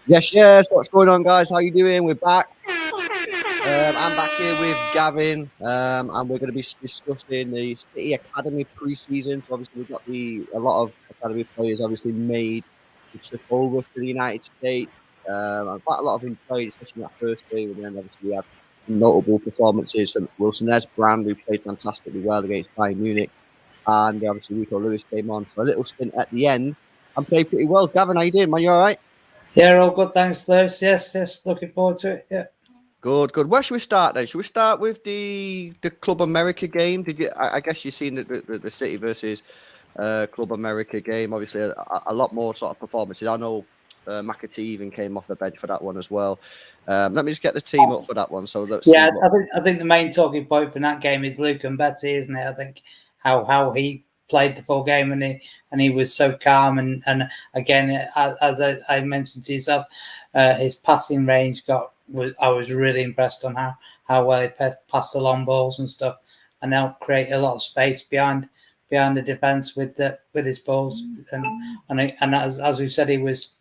Yes. What's going on, guys? How you doing? We're back. I'm back here with Gavin, and we're going to be discussing the City Academy preseason. So obviously we've got a lot of academy players obviously made the trip over to the United States. And quite a lot of them played, especially in that first game. And then obviously we had notable performances from Wilson Esbrand, who played fantastically well against Bayern Munich, and obviously Rico Lewis came on for a little stint at the end and played pretty well. Gavin, how you doing, man? You all right? Yeah, all good. Thanks, Lewis. Yes. Looking forward to it. Yeah. Good. Where should we start then? Should we start with the Club America game? Did you? I guess you've seen the City versus Club America game. Obviously, a lot more sort of performances. I know McAtee even came off the bench for that one as well. Let me just get the team up for that one. So let's see Yeah, what. I think the main talking point from that game is Luke and Mbete, isn't it? I think how he played the full game and he was so calm and again as I mentioned to yourself, his passing range I was really impressed on how well he passed the long balls and stuff, and helped create a lot of space behind the defense with his balls and as we said, he was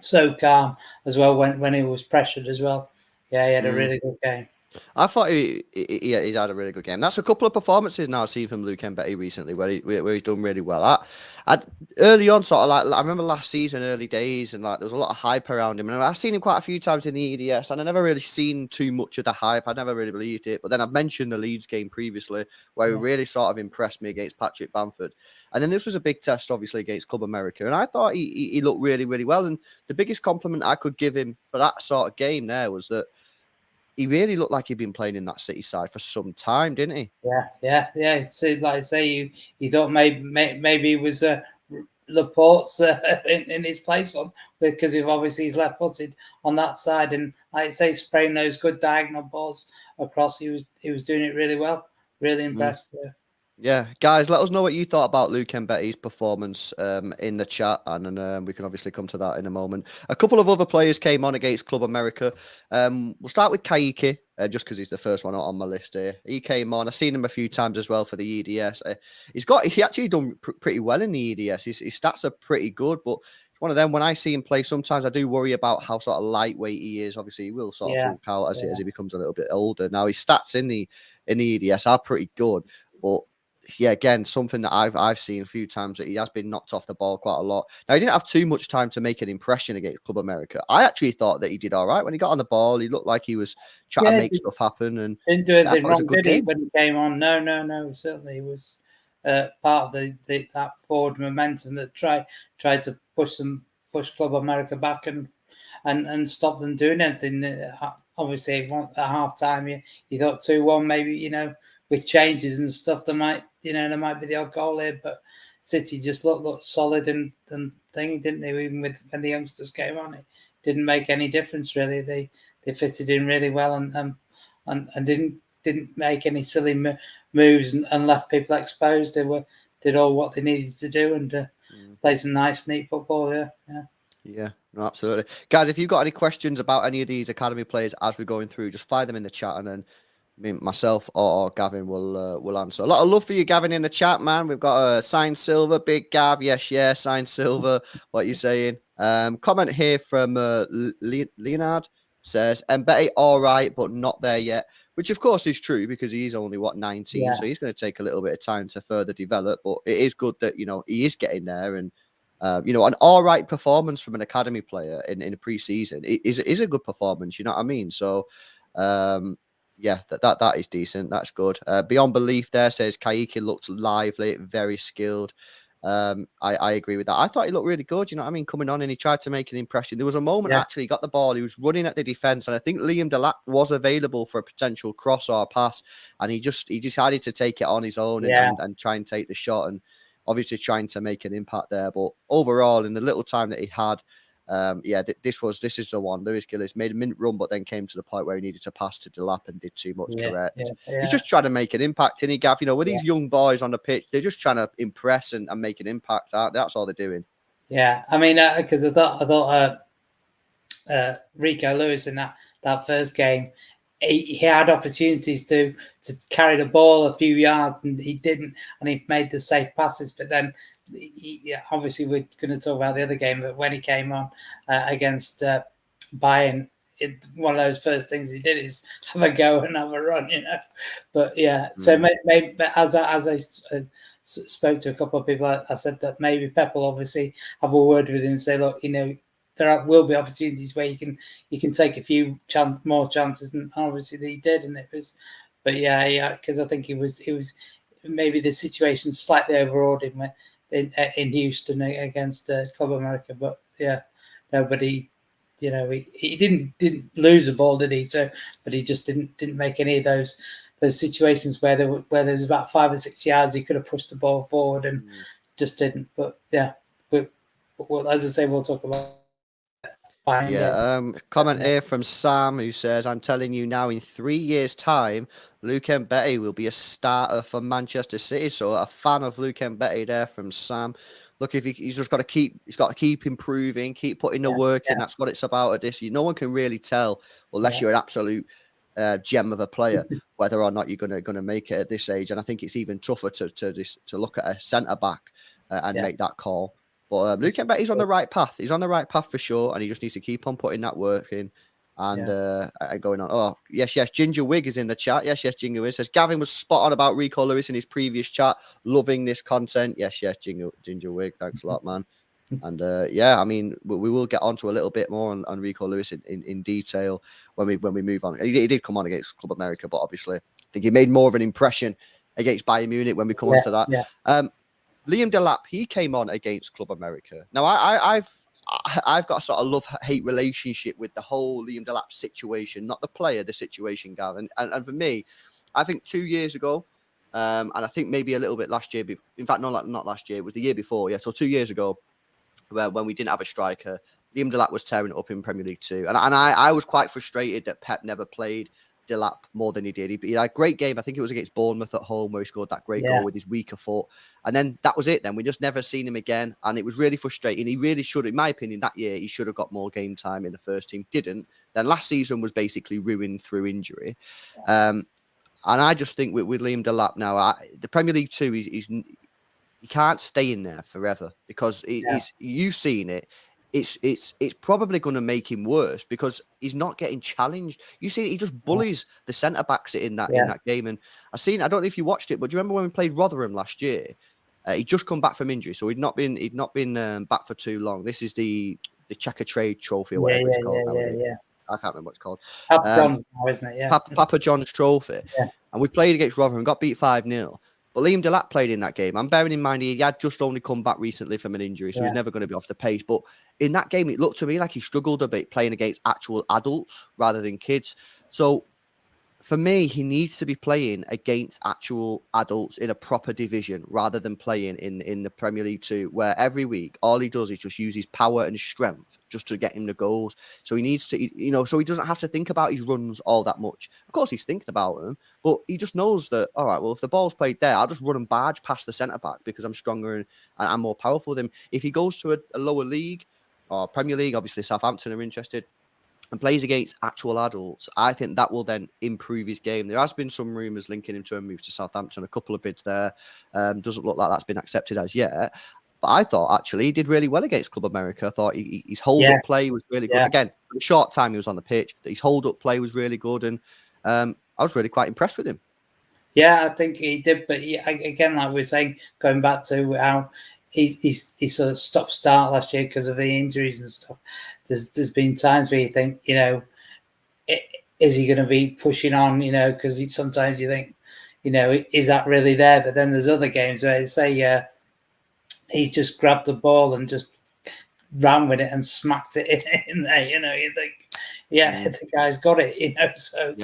so calm as well when he was pressured as well. Yeah, he had a really good game. I thought he's had a really good game. That's a couple of performances now I've seen from Luke Mbete recently where he's done really well. I early on, sort of like I remember last season, early days, and like there was a lot of hype around him. And I've seen him quite a few times in the EDS, and I never really seen too much of the hype. I never really believed it. But then I've mentioned the Leeds game previously where he really sort of impressed me against Patrick Bamford. And then this was a big test, obviously, against Club America. And I thought he looked really, really well. And the biggest compliment I could give him for that sort of game there was that he really looked like he'd been playing in that City side for some time, didn't he? Yeah. So, like I say, you thought maybe it was Laporte's in his place on because he's left-footed on that side, and like I say, spraying those good diagonal balls across. He was doing it really well. Really impressed. Yeah. Yeah, guys, let us know what you thought about Luke Mbete's performance in the chat, and then we can obviously come to that in a moment. A couple of other players came on against Club America. We'll start with Kaiki, just because he's the first one on my list here. He came on. I've seen him a few times as well for the EDS. He actually done pretty well in the EDS. His stats are pretty good, but it's one of them. When I see him play, sometimes I do worry about how sort of lightweight he is. Obviously, he will sort of bulk out as he becomes a little bit older. Now his stats in the EDS are pretty good, but yeah, again, something that I've seen a few times that he has been knocked off the ball quite a lot. Now, he didn't have too much time to make an impression against Club America. I actually thought that he did all right when he got on the ball. He looked like he was trying to make stuff happen, and didn't do anything wrong, did he? When he came on, no. Certainly, he was part of that forward momentum that tried to push Club America back and stop them doing anything. Obviously, at half time, you thought 2-1, maybe with changes and stuff, there might be the odd goal here, but City just looked solid and thing, didn't they? Even when the youngsters came on, it didn't make any difference really. They fitted in really well and didn't make any silly moves and left people exposed. They did all what they needed to do and played some nice, neat football. Yeah, no, absolutely. Guys, if you've got any questions about any of these academy players as we're going through, just fire them in the chat, and then myself or Gavin will answer. A lot of love for you, Gavin, in the chat, man. We've got signed Silver, big Gav, yes, signed Silver. What are you saying? Comment here from Leonard says Mbete all right, but not there yet, which of course is true because he's only 19, so he's going to take a little bit of time to further develop. But it is good that he is getting there, and an all right performance from an academy player in a preseason is a good performance. You know what I mean? So. Yeah, that is decent. That's good. Beyond belief there says Kaiki looked lively, very skilled. I agree with that. I thought he looked really good. You know what I mean? Coming on and he tried to make an impression. There was a moment actually, he got the ball. He was running at the defense, and I think Liam Delap was available for a potential cross or a pass, and he decided to take it on his own and try and take the shot, and obviously trying to make an impact there. But overall, in the little time that he had. This is the one. Lewis Gillis made a mint run, but then came to the point where he needed to pass to Delap and did too much. Correct. He's just trying to make an impact, isn't he, Gav? With these young boys on the pitch, they're just trying to impress and make an impact. That's all they're doing. Yeah, I mean, because I thought Rico Lewis in that first game, he had opportunities to carry the ball a few yards and he didn't, and he made the safe passes, but then obviously we're going to talk about the other game, but when he came on against Bayern, one of those first things he did is have a go and have a run, But yeah, so maybe as I spoke to a couple of people, I said that maybe Pep will obviously have a word with him and say, look, there will be opportunities where you can take a few more chances, and obviously he did, and it was. But yeah, because I think it was maybe the situation slightly overawed him in Houston against Club America, but yeah, nobody. He didn't lose the ball, did he? So, but he just didn't make any of those situations where there's about 5 or 6 yards he could have pushed the ball forward and just didn't. But yeah, but as I say, we'll talk about. Comment here from Sam who says, I'm telling you now, in 3 years' time, Luke Mbete will be a starter for Manchester City. So a fan of Luke Mbete there from Sam. Look, if he's just got to keep improving, keep putting the work in. That's what it's about at this. No one can really tell unless you're an absolute gem of a player whether or not you're gonna make it at this age. And I think it's even tougher to look at a centre back and make that call. But Luke Mbete's on the right path. He's on the right path for sure, and he just needs to keep on putting that work in and going on. Oh, yes, Ginger Wig is in the chat. Yes, Ginger Wig says, Gavin was spot on about Rico Lewis in his previous chat. Loving this content. Yes, Ginger Wig. Thanks a lot, man. And I mean, we will get onto a little bit more on Rico Lewis in detail when we move on. He did come on against Club America, but obviously I think he made more of an impression against Bayern Munich when we come on to that. Liam Delap, he came on against Club America. Now, I've got a sort of love-hate relationship with the whole Liam Delap situation, not the player, the situation, Gavin. And for me, I think 2 years ago, and I think maybe a little bit last year, in fact, not last year, it was the year before, so 2 years ago, when we didn't have a striker, Liam Delap was tearing it up in Premier League 2. And I was quite frustrated that Pep never played Delap more than he did. He had a great game. I think it was against Bournemouth at home where he scored that great goal with his weaker foot. And then that was it. Then we just never seen him again. And it was really frustrating. He really should, in my opinion, that year, he should have got more game time in the first team. Didn't. Then last season was basically ruined through injury. And I just think with Liam Delap now, the Premier League 2, he can't stay in there forever because you've seen it. It's probably going to make him worse because he's not getting challenged. You see, he just bullies the centre backs in that game. And I don't know if you watched it, but do you remember when we played Rotherham last year? He'd just come back from injury, so he'd not been back for too long. This is the Checker Trade Trophy or whatever it's called nowadays. I can't remember what it's called. Papa John's now, isn't it? Yeah. Papa John's Trophy. Yeah. And we played against Rotherham, got beat 5-0. But Liam Delap played in that game. I'm bearing in mind he had just only come back recently from an injury, so he's never going to be off the pace. But in that game, it looked to me like he struggled a bit playing against actual adults rather than kids. So for me, he needs to be playing against actual adults in a proper division rather than playing in the Premier League 2, where every week all he does is just use his power and strength just to get him the goals. So he needs to, so he doesn't have to think about his runs all that much. Of course, he's thinking about them, but he just knows that, all right, well, if the ball's played there, I'll just run and barge past the centre-back because I'm stronger and I'm more powerful than him. If he goes to a lower league or Premier League, obviously Southampton are interested, and plays against actual adults, I think that will then improve his game. There has been some rumours linking him to a move to Southampton, a couple of bids there. Doesn't look like that's been accepted as yet. But I thought, actually, he did really well against Club America. I thought his hold-up play was really good. Again, for the short time he was on the pitch, his hold-up play was really good. And I was really quite impressed with him. Yeah, I think he did. But again, like we were saying, going back to how he sort of stop-start last year because of the injuries and stuff. There's been times where you think, is he going to be pushing on, because sometimes you think, is that really there? But then there's other games where say he just grabbed the ball and just ran with it and smacked it in there, you think, the guy's got it, so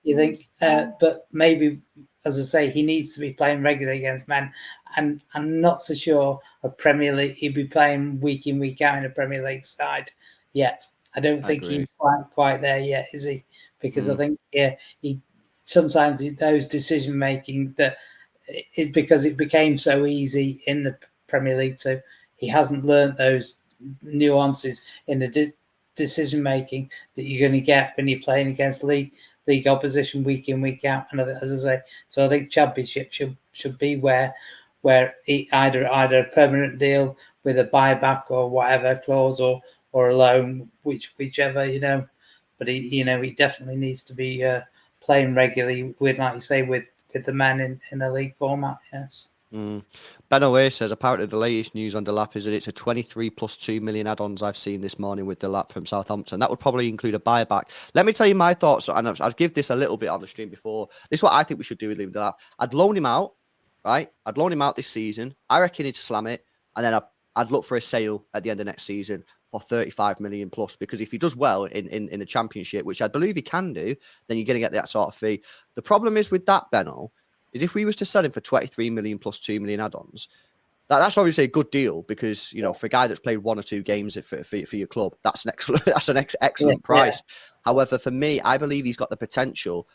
you think, but maybe, as I say, he needs to be playing regularly against men. And I'm not so sure a Premier League, he'd be playing week in, week out in a Premier League side yet. I don't think he's quite there yet, is he? Because I think, he sometimes those decision making because it became so easy in the Premier League too, he hasn't learned those nuances in the decision making that you're going to get when you're playing against league opposition week in, week out. And as I say, so I think Championship should be where where either a permanent deal with a buyback or whatever clause, or a loan, whichever, But he definitely needs to be playing regularly with, like you say, with the men in the league format. Yes. Ben Away says apparently the latest news on Delap is that it's a 23 plus 2 million add-ons I've seen this morning with Delap from Southampton. That would probably include a buyback. Let me tell you my thoughts, and I've give this a little bit on the stream before. This is what I think we should do with Liam Delap. I'd loan him out, right? I'd loan him out this season. I reckon he'd slam it, and then I'd look for a sale at the end of next season for 35 million plus, because if he does well in the Championship, which I believe he can do, then you're going to get that sort of fee. The problem is with that, Benno, is if we was to sell him for 23 million plus 2 million add-ons, that's obviously a good deal, because for a guy that's played 1 or 2 games for your club, that's an excellent price. Yeah. However, for me, I believe he's got the potential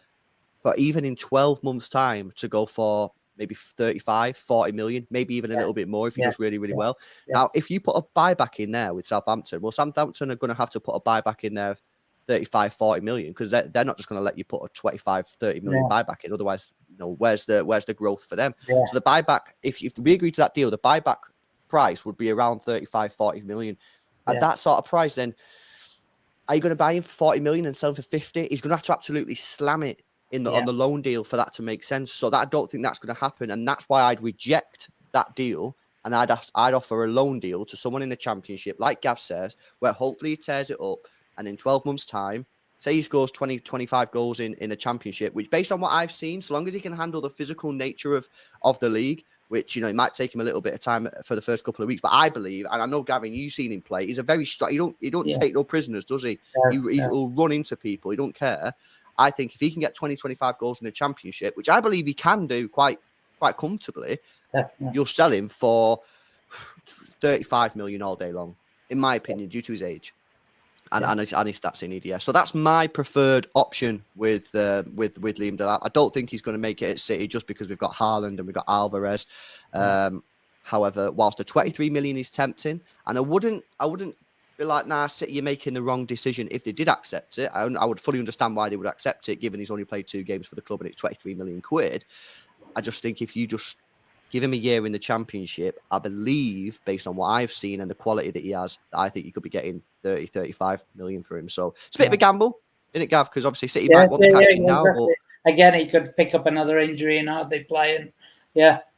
for, even in 12 months' time, to go for maybe 35, 40 million, maybe even a little bit more if he does really, really well. Yeah. Now, if you put a buyback in there with Southampton, well, Southampton are going to have to put a buyback in there of 35, 40 million, because they're not just going to let you put a 25, 30 million buyback in. Otherwise, where's the growth for them? Yeah. So the buyback, if we agree to that deal, the buyback price would be around 35, 40 million. At that sort of price, then are you going to buy him for 40 million and sell him for 50? He's going to have to absolutely slam it on the loan deal for that to make sense. So I don't think that's going to happen, and that's why I'd reject that deal, and I'd offer a loan deal to someone in the Championship, like Gav says, where hopefully he tears it up, and in 12 months' time, say he scores 20, 25 goals in the Championship, which, based on what I've seen, so long as he can handle the physical nature of the league, which, it might take him a little bit of time for the first couple of weeks, but I believe, and I know, Gavin, you've seen him play, he's a very strong, he don't take no prisoners, does he? He'll run into people, he don't care. I think if he can get 20, 25 goals in the Championship, which I believe he can do quite comfortably, you'll sell him for 35 million all day long, in my opinion, due to his age. And his stats in EDS. So that's my preferred option with Liam Delap. I don't think he's going to make it at City, just because we've got Haaland and we've got Alvarez. However, whilst the 23 million is tempting, and I wouldn't be like, nah, City, you're making the wrong decision if they did accept it. I would fully understand why they would accept it, given he's only played 2 games for the club and it's 23 million quid. I just think if you just give him a year in the Championship, I believe, based on what I've seen and the quality that he has, I think you could be getting 30, 35 million for him. So it's a bit of a gamble, isn't it, Gav? Because obviously City might want the cash in now. But again, he could pick up another injury and hardly play, and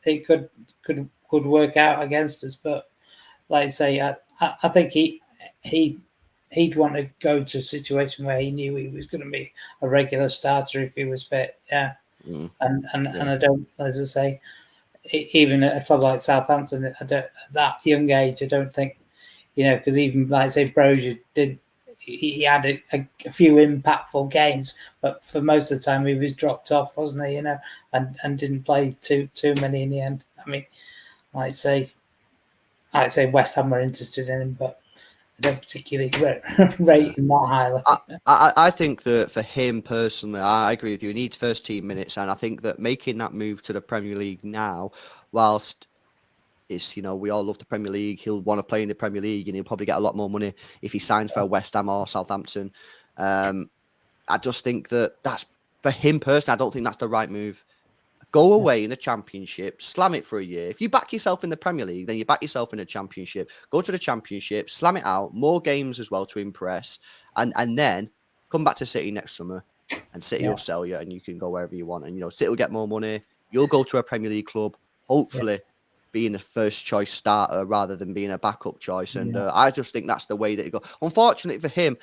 he could work out against us. But like I say, I think he'd want to go to a situation where he knew he was going to be a regular starter if he was fit. Yeah. And I don't, as I say, even at a club like Southampton, at that young age, I don't think, because even, like I say, Brozier he had a few impactful games, but for most of the time he was dropped off, wasn't he? And didn't play too many in the end. I mean, I'd say West Ham were interested in him, but I don't particularly rate him that highly. I think that for him personally, I agree with you. He needs first team minutes, and I think that making that move to the Premier League now, whilst it's, we all love the Premier League, he'll want to play in the Premier League, and he'll probably get a lot more money if he signs for West Ham or Southampton. I just think that's for him personally. I don't think that's the right move. Go away in the Championship, slam it for a year. If you back yourself in the Premier League, then you back yourself in the Championship. Go to the Championship, slam it out, more games as well to impress, and then come back to City next summer, and City will sell you, and you can go wherever you want. And, City will get more money. You'll go to a Premier League club, hopefully being a first choice starter rather than being a backup choice. And I just think that's the way that it goes. Unfortunately for him,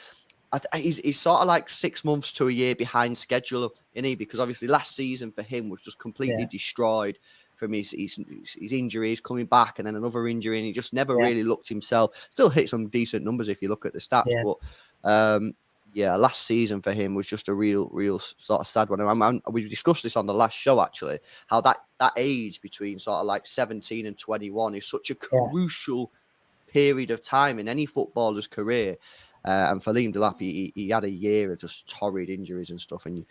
he's sort of like 6 months to a year behind schedule, isn't he? Because obviously last season for him was just completely destroyed from his injuries, coming back, and then another injury, and he just never really looked himself. Still hit some decent numbers if you look at the stats, but last season for him was just a real sort of sad one. We discussed this on the last show, actually, how that age between sort of like 17 and 21 is such a crucial period of time in any footballer's career. And for Liam Delap, he had a year of just torrid injuries and stuff. And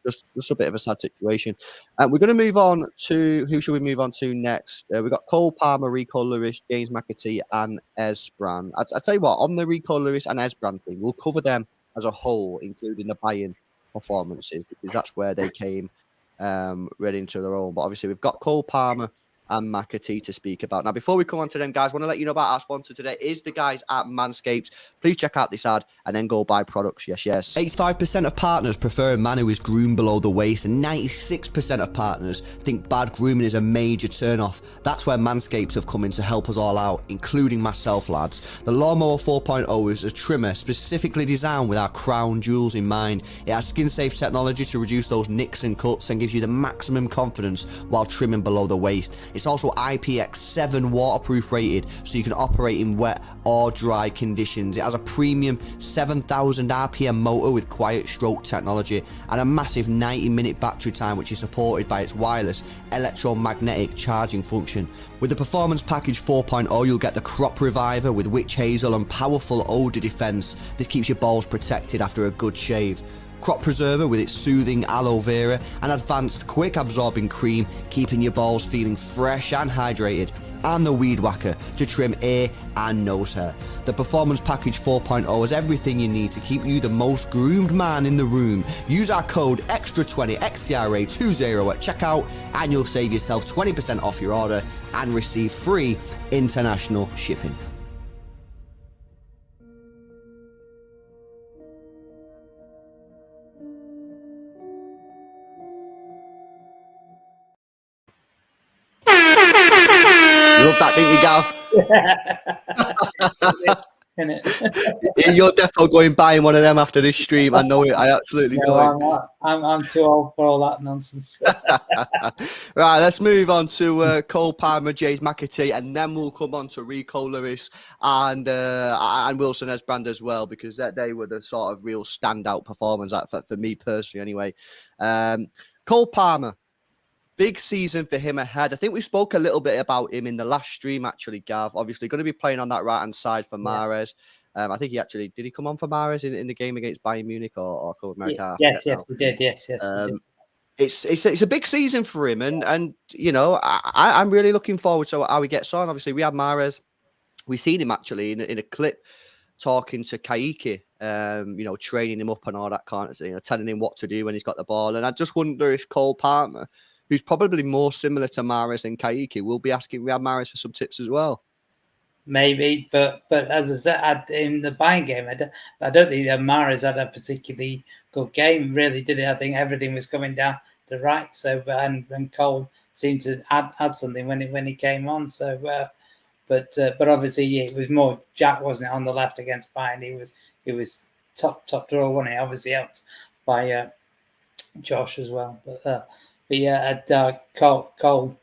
just a bit of a sad situation. And we're going to move on to, who should we move on to next? We've got Cole Palmer, Rico Lewis, James McAtee, and Esbrand. I tell you what, on the Rico Lewis and Esbrand thing, we'll cover them as a whole, including the Bayern performances, because that's where they came right into their own. But obviously, we've got Cole Palmer and Mbete to speak about. Now, before we come on to them, guys, I want to let you know about our sponsor today is the guys at Manscaped. Please check out this ad and then go buy products. Yes, yes. 85% of partners prefer a man who is groomed below the waist, and 96% of partners think bad grooming is a major turn-off. That's where Manscaped have come in to help us all out, including myself, lads. The Lawnmower 4.0 is a trimmer specifically designed with our crown jewels in mind. It has skin-safe technology to reduce those nicks and cuts and gives you the maximum confidence while trimming below the waist. It's also IPX7 waterproof rated, so you can operate in wet or dry conditions. It has a premium 7,000 RPM motor with quiet stroke technology and a massive 90-minute battery time, which is supported by its wireless electromagnetic charging function. With the Performance Package 4.0, you'll get the Crop Reviver with witch hazel and powerful odor defense. This keeps your balls protected after a good shave. Crop Preserver with its soothing aloe vera and advanced quick absorbing cream, keeping your balls feeling fresh and hydrated. And the Weed Whacker to trim ear and nose hair. The Performance Package 4.0 has everything you need to keep you the most groomed man in the room. Use our code XTRA20 XTRA20 at checkout and you'll save yourself 20% off your order and receive free international shipping. You love that, didn't you, Gav? You're definitely going buying one of them after this stream. I know it. I absolutely know it. I'm too old for all that nonsense. Right, let's move on to Cole Palmer, James Mbete, and then we'll come on to Rico Lewis and Wilson Esbrand as well, because they were the sort of real standout performers for me personally anyway. Cole Palmer. Big season for him ahead. I think we spoke a little bit about him in the last stream, actually, Gav. Obviously, going to be playing on that right-hand side for Mahrez. I think did he come on for Mahrez in the game against Bayern Munich or Copa America? Yes, he did. Yes, he did. It's a big season for him, and you know, I'm really looking forward to how he gets on. Obviously, we had Mahrez. We seen him actually in a clip talking to Kaiki, you know, training him up and all that kind of thing, you know, telling him what to do when he's got the ball. And I just wonder if Cole Palmer, who's probably more similar to Mahrez than Kaiki, will be asking Riyad Mahrez for some tips as well. Maybe, but as I said in the Bayern game, I don't think that Mahrez had a particularly good game, really, did he? I think everything was coming down the right. So, and Cole seemed to add something when he came on. So, but obviously it was more Jack, wasn't it, on the left against Bayern? He was top draw, wasn't he? Obviously helped by Josh as well, but yeah, Cole,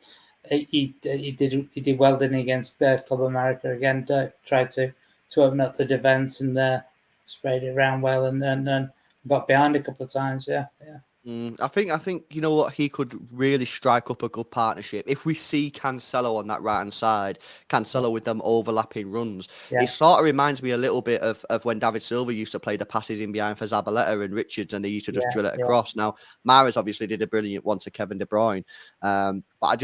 he did well, didn't he, against Club America again? Tried to open up the defense and sprayed it around well, and got behind a couple of times. Yeah. I think you know what, he could really strike up a good partnership if we see Cancelo on that right hand side. Cancelo with them overlapping runs. Yeah. It sort of reminds me a little bit of when David Silva used to play the passes in behind for Zabaleta and Richards, and they used to just drill it across. Now Mahrez obviously did a brilliant one to Kevin De Bruyne, but I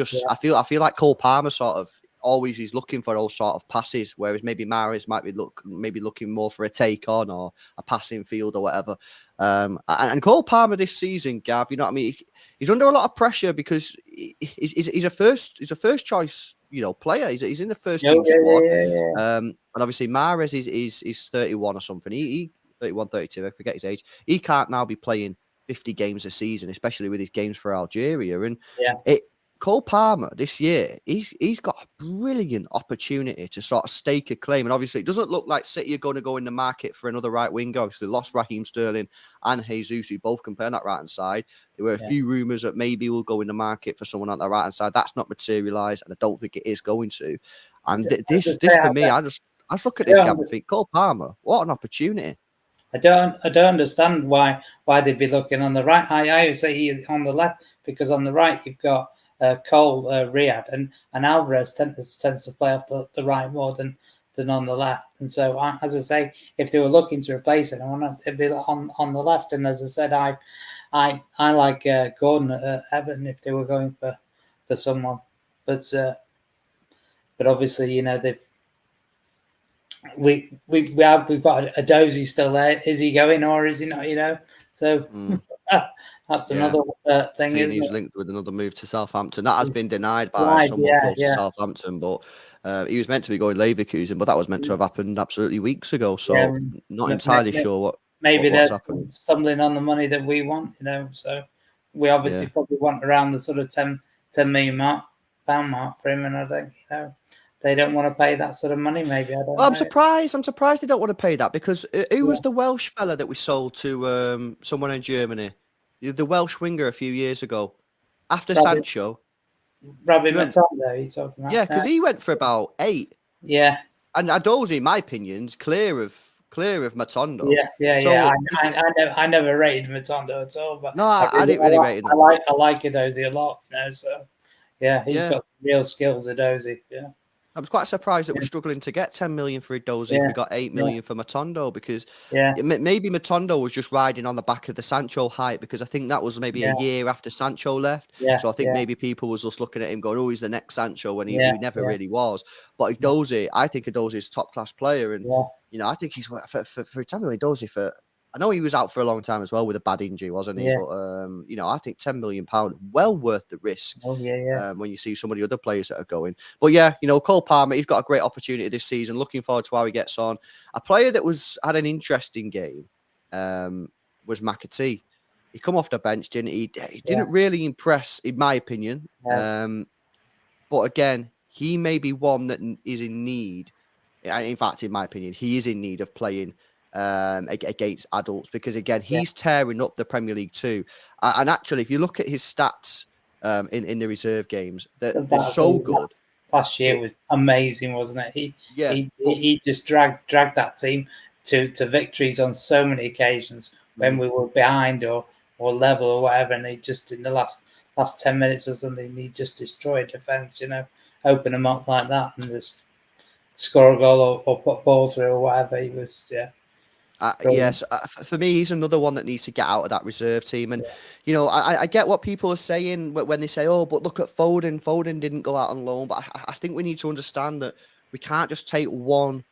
feel like Cole Palmer sort of always is looking for those sort of passes, whereas maybe Mahrez might be looking more for a take on or a passing field or whatever. And Cole Palmer this season, Gav, you know what I mean? He's under a lot of pressure because he's a first choice, you know, player. He's in the first team squad. And obviously Mahrez is 31 or something. He 31, 32, I forget his age. He can't now be playing 50 games a season, especially with his games for Algeria. And Cole Palmer this year, he's got a brilliant opportunity to sort of stake a claim. And obviously, it doesn't look like City are going to go in the market for another right winger. Obviously, lost Raheem Sterling and Jesus, who both can play on that right hand side. There were a few rumours that maybe we'll go in the market for someone on the right hand side. That's not materialised, and I don't think it is going to. And this for me, I just look at this guy and think, Cole Palmer, what an opportunity. I don't understand why they'd be looking on the right. I would say he's on the left, because on the right you've got Cole, Riyad, and Alvarez tends to play off the right more than on the left. And so, as I say, if they were looking to replace it, I want to be on the left. And as I said, I like Gordon at Everton if they were going for someone, but obviously, you know, we've got a Dozy still there. Is he going or is he not? You know, so. That's Yeah. another thing, Seeing isn't he was it? linked with another move to Southampton. That has been denied by Right, someone yeah, close to yeah, Southampton, but he was meant to be going Leverkusen, but that was meant to have happened absolutely weeks ago. yeah. So not entirely sure Maybe what's they're happening. stumbling on the money that we want, So we Yeah. obviously probably want around the sort of 10 million pound mark for him, and I think they don't want to pay that sort of money. Maybe I don't Well, I'm know. surprised. I'm surprised they don't want to pay that because who was Yeah. the Welsh fella that we sold to someone in Germany? The Welsh winger a few years ago after Robbie, Sancho. Robbie Do you remember? Matondo, you talking Yeah, about? because he went for about 8. Yeah, And Adozi, in my opinion, is clear of Matondo. yeah. So if I never rated Matondo at all, but no, I didn't really rate him at all. I like Adozi a lot, So yeah, he's Yeah, got real skills, Adozi. Yeah, I was quite surprised that we're yeah, struggling to get 10 million for Adozi if yeah, we got 8 yeah, million for Matondo because yeah, maybe Matondo was just riding on the back of the Sancho hype because I think that was maybe a yeah, year after Sancho left. yeah, So I think yeah, maybe people was just looking at him going, "Oh, he's the next Sancho," when yeah, he never yeah, really was. But yeah, Adozi, I think Adozi is a top class player, and yeah, I think he's for Samuel Adozi for. I know he was out for a long time as well with a bad injury, wasn't he? yeah. But I think £10 million well worth the risk Oh yeah, yeah, when you see some of the other players that are going. But yeah, Cole Palmer, he's got a great opportunity this season. Looking forward to how he gets on. A player that had an interesting game was Mbete. He come off the bench, didn't he? He yeah, didn't really impress, in my opinion. yeah, But again, he may be one that is in need. In fact, in my opinion, he is in need of playing against adults because again, yeah. he's tearing up the Premier League too. And actually, if you look at his stats in the reserve games, they're That's so good. last year It, was amazing, wasn't it? He yeah, he but he just dragged that team to victories on so many occasions when mhm. we were behind or level or whatever, and he just in the last 10 minutes or something, he just destroyed defense. Open them up like that and just score a goal or put ball through or whatever. He was brilliant. Yes, for me, he's another one that needs to get out of that reserve team. And, Yeah, I get what people are saying when they say, oh, but look at Foden. Foden didn't go out on loan. But I think we need to understand that we can't just take one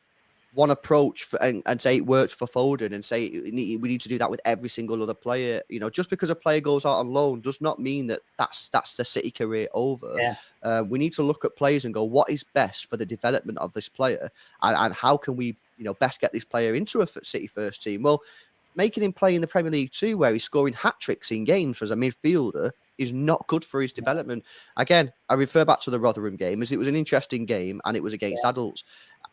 approach and say it worked for Foden and say we need to do that with every single other player. Just because a player goes out on loan does not mean that's the City career over. yeah, We need to look at players and go, what is best for the development of this player, and how can we best get this player into a City first team? Well, making him play in the Premier League too, where he's scoring hat tricks in games as a midfielder, is not good for his development. Again, I refer back to the Rotherham game as it was an interesting game and it was against yeah, adults.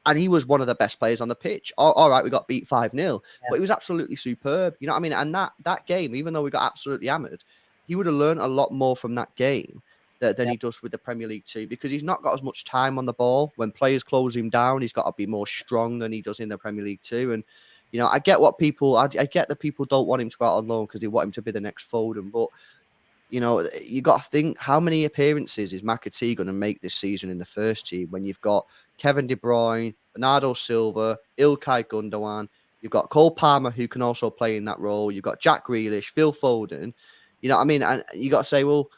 And he was one of the best players on the pitch. All right, we got beat 5-0, yeah, but he was absolutely superb. You know what I mean? And that game, even though we got absolutely hammered, he would have learned a lot more from that game than yeah, he does with the Premier League too, because he's not got as much time on the ball. When players close him down, he's got to be more strong than he does in the Premier League too. And I get I get that people don't want him to go out on loan because they want him to be the next Foden, but you got to think how many appearances is McAtee going to make this season in the first team when you've got Kevin De Bruyne, Bernardo Silva, Ilkay Gundogan, you've got Cole Palmer who can also play in that role, you've got Jack Grealish, Phil Foden, you know what I mean? And you got to say, well,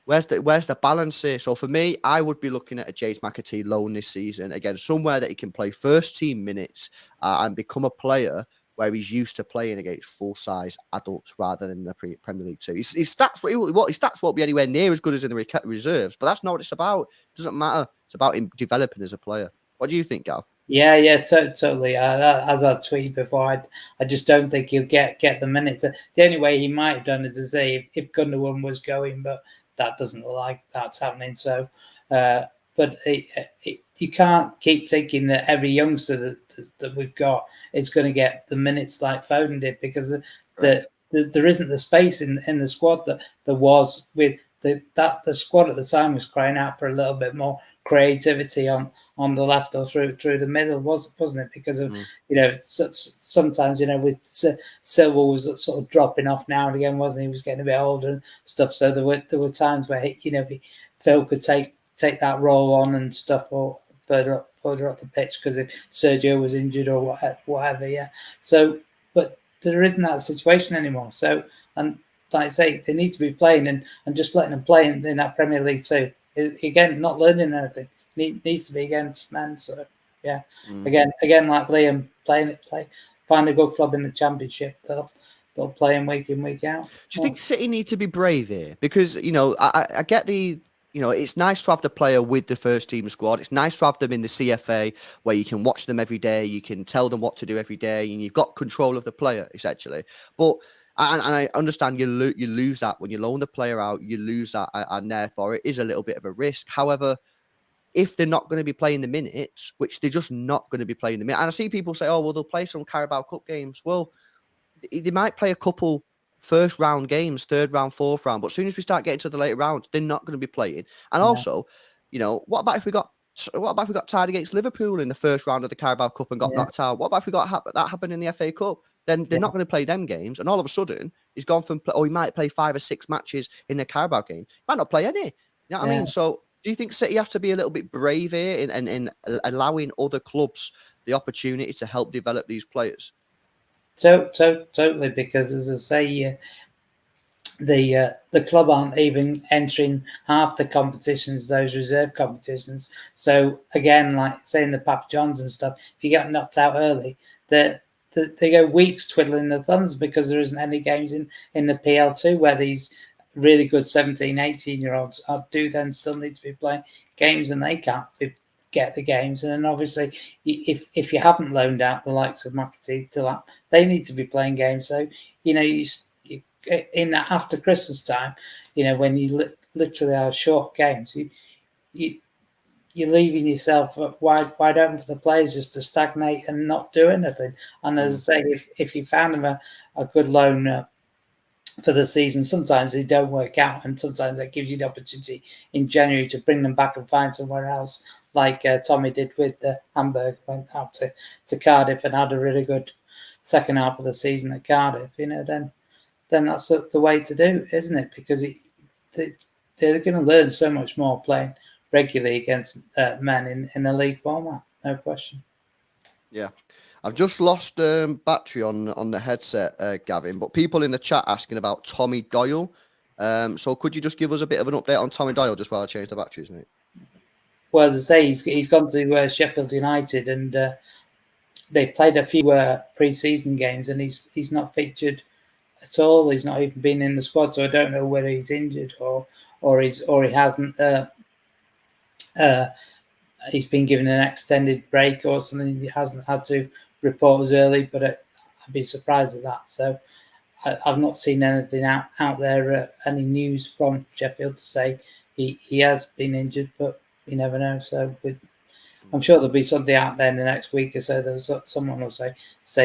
where's the balance here? So for me, I would be looking at a James McAtee loan this season. Again, somewhere that he can play first team minutes and become a player where he's used to playing against full size adults rather than the Premier League too. His stats, his stats won't be anywhere near as good as in the reserves, but that's not what it's about. It doesn't matter. It's about him developing as a player. What do you think, Gav? yeah. Totally. As I tweeted before, I just don't think he'll get the minutes. The only way he might have done is to say if Gundogan was going, but that doesn't look like that's happening. So, but you can't keep thinking that every youngster that we've got is going to get the minutes like Foden did because there isn't the space in the squad that there was with the squad at the time was crying out for a little bit more creativity on the left or through the middle, wasn't it? Because of sometimes with Silva was sort of dropping off now and again, wasn't he? He was getting a bit older and stuff. So there were times where Phil could take that role on and stuff, or further up the pitch because if Sergio was injured or whatever. Yeah. So, but there isn't that situation anymore. So, and like I say, they need to be playing and just letting them play in that Premier League too. Again, not learning anything. Needs to be against men. So yeah, again, like Liam, play, find a good club in the Championship. they'll play him week in, week out. Do you think City need to be brave here? Because, I get it's nice to have the player with the first team squad. It's nice to have them in the CFA where you can watch them every day. You can tell them what to do every day and you've got control of the player, essentially. But, and I understand you lose that when you loan the player out, you lose that. And therefore it is a little bit of a risk. However, if they're not going to be playing the minutes, which they're just not going to be playing the minutes. And I see people say, oh, well, they'll play some Carabao Cup games. Well, they might play a couple first round games, third round, fourth round, but as soon as we start getting to the later rounds, they're not going to be playing. And also, what about if we got tied against Liverpool in the first round of the Carabao Cup and got knocked out? What about if we got that happen in the FA Cup? Then they're not going to play them games, and all of a sudden he's gone from he might play 5 or 6 matches in the Carabao game, might not play any. You know what I mean? So do you think City have to be a little bit brave here in allowing other clubs the opportunity to help develop these players? Totally, because as I say, the club aren't even entering half the competitions, those reserve competitions. So again, like saying the Papa Johns and stuff, if you get knocked out early, they go weeks twiddling their thumbs because there isn't any games in the PL2 where these really good 17, 18-year-olds do then still need to be playing games and they can't get the games. And then obviously, if you haven't loaned out the likes of Mbete, Delap, they need to be playing games. So, you in that after Christmas time, when you literally are short games, you're leaving yourself wide open for the players just to stagnate and not do anything. And as I say, if you found them a good loan for the season, sometimes they don't work out, and sometimes that gives you the opportunity in January to bring them back and find somewhere else, like Tommy did with Hamburg, went out to Cardiff and had a really good second half of the season at Cardiff. Then that's the way to do, isn't it? Because they're going to learn so much more playing regularly against men in the league format, no question. Yeah. I've just lost battery on the headset, Gavin, but people in the chat asking about Tommy Doyle. So could you just give us a bit of an update on Tommy Doyle just while I change the batteries, mate? Well, as I say, he's gone to Sheffield United, and they've played a few pre-season games, and he's not featured at all. He's not even been in the squad, so I don't know whether he's injured or he hasn't. He's been given an extended break or something. He hasn't had to report as early, but I'd be surprised at that. So I've not seen anything out there, any news from Sheffield to say he has been injured, but you never know. So I'm sure there'll be something out there in the next week or so. There's someone will say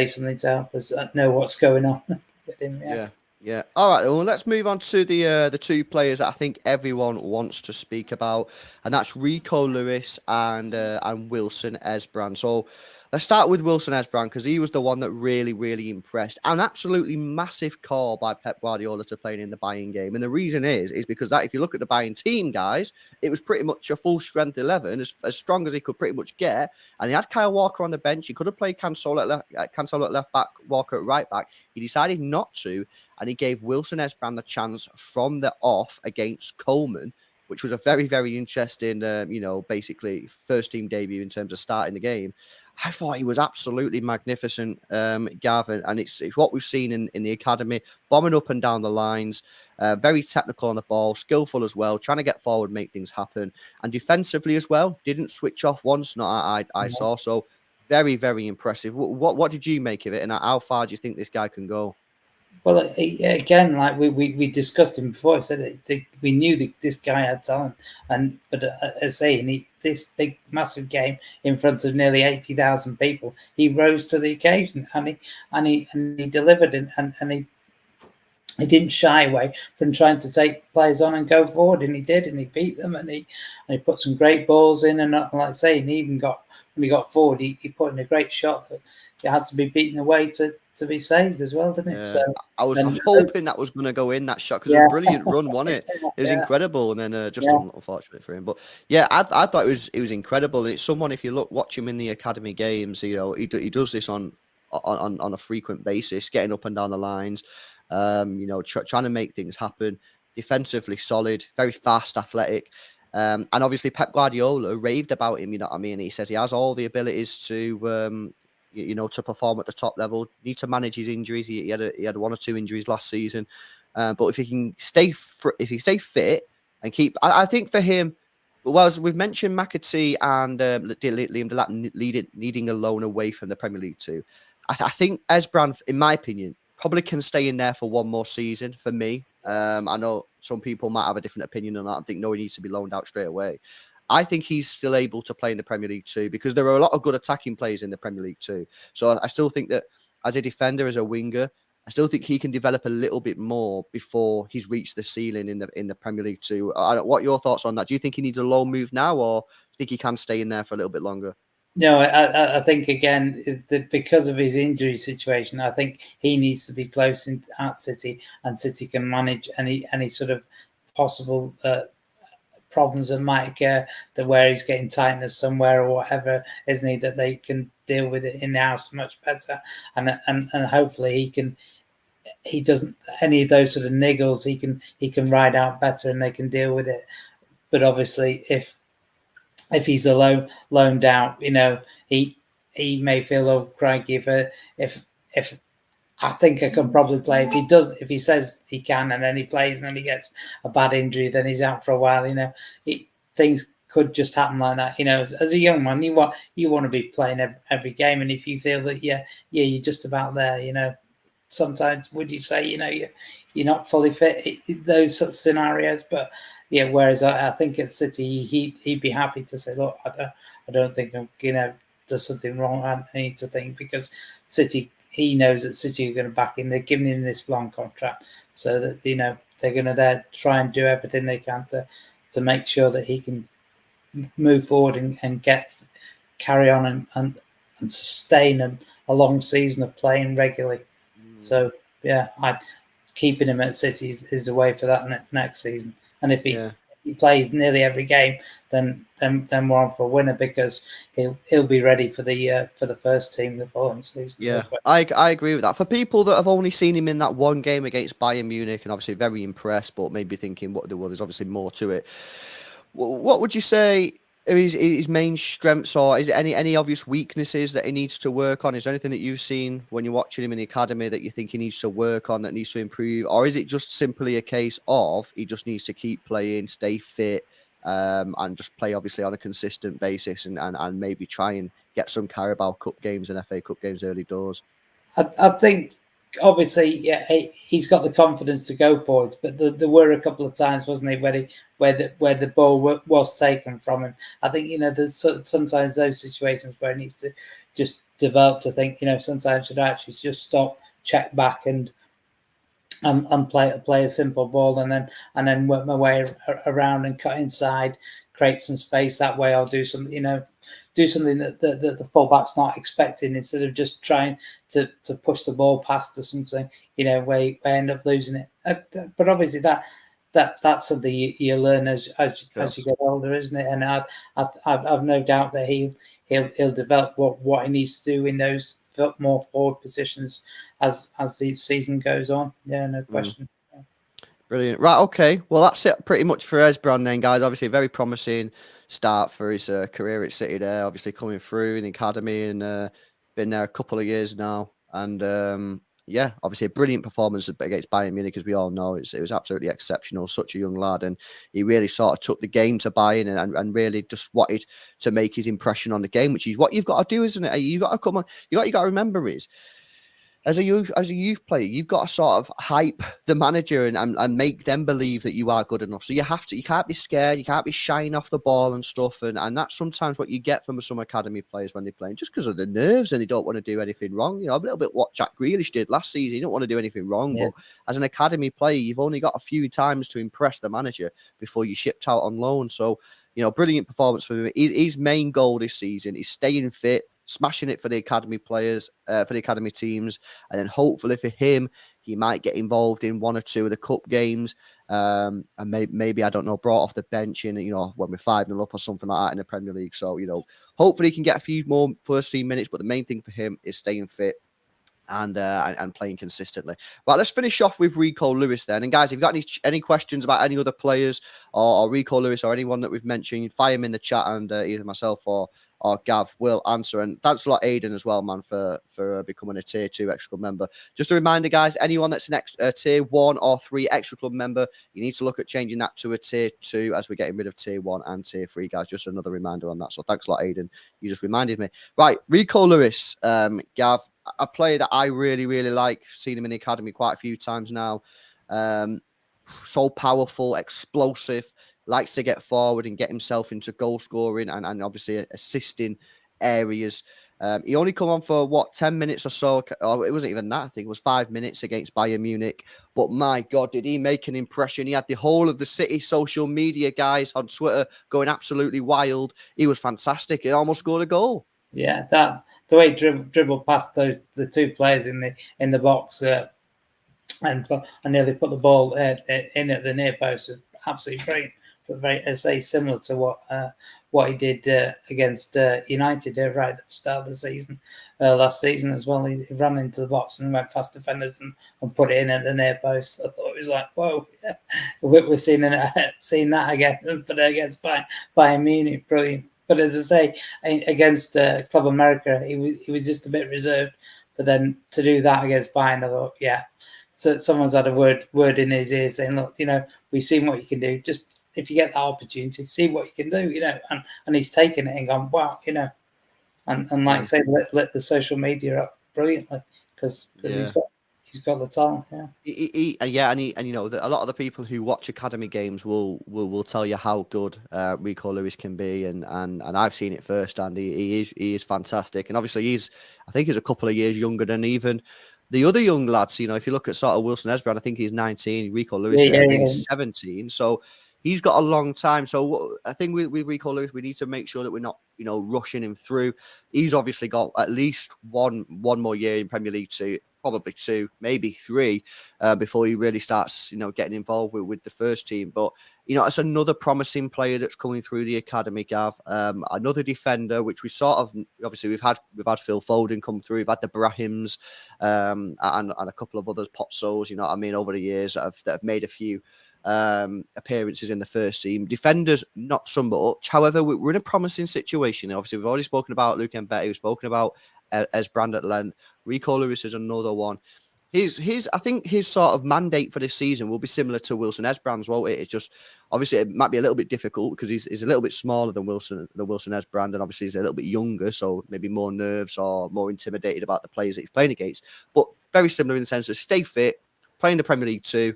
something to help us know what's going on with him. Yeah. All right. Well, let's move on to the 2 players that I think everyone wants to speak about, and that's Rico Lewis and Wilson Esbrand. So let's start with Wilson Esbrand because he was the one that really, really impressed. An absolutely massive call by Pep Guardiola to playing in the Bayern game, and the reason is because that if you look at the Bayern team, guys, it was pretty much a full strength 11, as strong as he could pretty much get, and he had Kyle Walker on the bench. He could have played Cancelo at left back, Walker at right back. He decided not to, and he gave Wilson Esbrand the chance from the off against Coleman, which was a very, very interesting, basically first team debut in terms of starting the game. I thought he was absolutely magnificent, Gavin, and it's what we've seen in the academy, bombing up and down the lines, very technical on the ball, skillful as well, trying to get forward, make things happen, and defensively as well, didn't switch off once, I saw, so very, very impressive. What did you make of it, and how far do you think this guy can go? Well, again, like we discussed him before, I said we knew that this guy had talent, but as saying this big massive game in front of nearly 80,000 people, he rose to the occasion and he delivered and he didn't shy away from trying to take players on and go forward, and he did, and he beat them, and he put some great balls in, and like I say, and he even when he got forward, he put in a great shot that it had to be beaten away to be saved as well, didn't it? Yeah. So I was hoping that was going to go in, that shot, because it was a brilliant run, wasn't it? It was incredible, and then just unfortunate for him. But yeah, I thought it was incredible. And it's someone, if you watch him in the academy games, he does this on a frequent basis, getting up and down the lines, trying to make things happen. Defensively solid, very fast, athletic. And obviously Pep Guardiola raved about him, you know what I mean? He says he has all the abilities to to perform at the top level. Need to manage his injuries. He had 1 or 2 injuries last season, but if he can stay fit and keep, I think for him, well, as we've mentioned, McAtee and Liam Delap needing a loan away from the Premier League too. I think Esbrand, in my opinion, probably can stay in there for 1 more season for me. I know some people might have a different opinion on that. I think no, he needs to be loaned out straight away. I think he's still able to play in the Premier League too, because there are a lot of good attacking players in the Premier League too. So I still think that as a defender, as a winger, I still think he can develop a little bit more before he's reached the ceiling in the Premier League too. What are your thoughts on that? Do you think he needs a loan move now, or do you think he can stay in there for a little bit longer? No, I think again that because of his injury situation, I think he needs to be close at City, and City can manage any sort of possible problems that might occur, that where he's getting tightness somewhere or whatever, isn't he? That they can deal with it in house much better, and hopefully he doesn't any of those sort of niggles. He can ride out better, and they can deal with it. But obviously, if he's loaned out, he may feel, oh crikey, if I think I can probably play. If he says he can, and then he plays, and then he gets a bad injury, then he's out for a while. Things could just happen like that. As a young man, you want to be playing every game, and if you feel that you're just about there, sometimes would you say you're not fully fit, those sort of scenarios, but yeah. Whereas I think at City, he'd be happy to say, look, I don't think I'm there's something wrong. I need to think, because City. He knows that City are going to back him. They're giving him this long contract, so that they're going to try and do everything they can to make sure that he can move forward and carry on and sustain a long season of playing regularly. So yeah, keeping him at City is the way for that next season. And if he plays nearly every game, then we're on for a winner, because he'll be ready for the first team the following season. Yeah, I agree with that. For people that have only seen him in that one game against Bayern Munich, and obviously very impressed, but maybe thinking, there's obviously more to it. What would you say are his main strengths, or is there any obvious weaknesses that he needs to work on? Is there anything that you've seen when you're watching him in the academy that you think he needs to work on, that needs to improve? Or is it just simply a case of he just needs to keep playing, stay fit, and just play obviously on a consistent basis, and maybe try and get some Carabao Cup games and FA Cup games early doors? I think obviously, he's got the confidence to go forwards, but there were a couple of times, wasn't he, where the ball was taken from him. I think there's sometimes those situations where he needs to just develop to think, sometimes should I actually just stop, check back, and play a simple ball, and then work my way around and cut inside, create some space that way. I'll do something, do something that the fullback's not expecting, instead of just trying to push the ball past or something, where you end up losing it. But obviously that's something you learn as you get older, isn't it? And I've no doubt that he'll develop what he needs to do in those more forward positions as the season goes on. Yeah, no question. Brilliant. Right, okay. Well, that's it pretty much for Esbrand then, guys. Obviously, a very promising start for his career at City there. Obviously, coming through in the academy and been there a couple of years now. And obviously a brilliant performance against Bayern Munich, as we all know. It was absolutely exceptional. Such a young lad. And he really sort of took the game to Bayern and really just wanted to make his impression on the game, which is what you've got to do, isn't it? You got to come on. You got to remember is, as a youth player, you've got to sort of hype the manager and make them believe that you are good enough. So you can't be scared, you can't be shying off the ball and stuff. And that's sometimes what you get from some academy players when they're playing, just because of the nerves and they don't want to do anything wrong. A little bit what Jack Grealish did last season. He don't want to do anything wrong. Yeah. But as an academy player, you've only got a few times to impress the manager before you shipped out on loan. So, brilliant performance for him. His main goal this season is staying fit, smashing it for the academy players, for the academy teams, and then hopefully for him, he might get involved in 1 or 2 of the cup games, and maybe I don't know, brought off the bench in when we're 5-0 up or something like that in the Premier League. So hopefully he can get a few more first team minutes, but the main thing for him is staying fit and playing consistently. Right, let's finish off with Rico Lewis then. And guys, if you've got any questions about any other players or Rico Lewis or anyone that we've mentioned, fire them in the chat, and either myself or or Gav will answer. And thanks a lot, Aidan, as well, man, for becoming a Tier 2 Extra Club member. Just a reminder, guys, anyone that's an Tier 1 or 3 Extra Club member, you need to look at changing that to a Tier 2 as we're getting rid of Tier 1 and Tier 3, guys. Just another reminder on that. So thanks a lot, Aidan. You just reminded me. Right, Rico Lewis, Gav, a player that I really, really like. Seen him in the academy quite a few times now. So powerful, explosive, likes to get forward and get himself into goal scoring and obviously assisting areas. He only come on for 10 minutes or so. Oh, it wasn't even that. I think it was 5 minutes against Bayern Munich. But my God, did he make an impression? He had the whole of the City social media guys on Twitter going absolutely wild. He was fantastic. He almost scored a goal. Yeah, the way he dribbled past the two players in the box and nearly put the ball in at the near post. Absolutely brilliant, but very, I say, similar to what he did against United right at the start of the season, last season as well. He ran into the box and went past defenders and put it in at the near post. I thought it was like, whoa, yeah. We're seeing that again, but against Bayern Munich, brilliant. But as I say, against Club America, he was just a bit reserved. But then to do that against Bayern, I thought, yeah. So someone's had a word in his ear saying, look, we've seen what you can do. Just if you get that opportunity, see what you can do, and he's taken it and gone, wow, and like I say, lit the social media up brilliantly because he's got the talent. Yeah. And a lot of the people who watch academy games will tell you how good Rico Lewis can be, and I've seen it firsthand. He is fantastic, and obviously I think he's a couple of years younger than even the other young lads. If you look at sort of Wilson Esbrand, I think he's 19. Rico Lewis, I think he's 17. So he's got a long time. So I think with Rico Lewis, we need to make sure that we're not, rushing him through. He's obviously got at least one more year in Premier League 2, probably 2, maybe 3, before he really starts, getting involved with the first team. But it's another promising player that's coming through the academy, Gav. Another defender, which we sort of obviously we've had Phil Foden come through. We've had the Brahims, and a couple of others, Potsos, over the years that have made a few appearances in the first team. Defenders, not so much. However, we're in a promising situation. Obviously, we've already spoken about Luke Mbete. We've spoken about Esbrand at length. Rico Lewis is another one. I think his sort of mandate for this season will be similar to Wilson Esbrand's, won't it? It's just obviously it might be a little bit difficult because he's a little bit smaller than Wilson Esbrand, and obviously he's a little bit younger, so maybe more nerves or more intimidated about the players that he's playing against. But very similar in the sense of stay fit, playing the Premier League 2,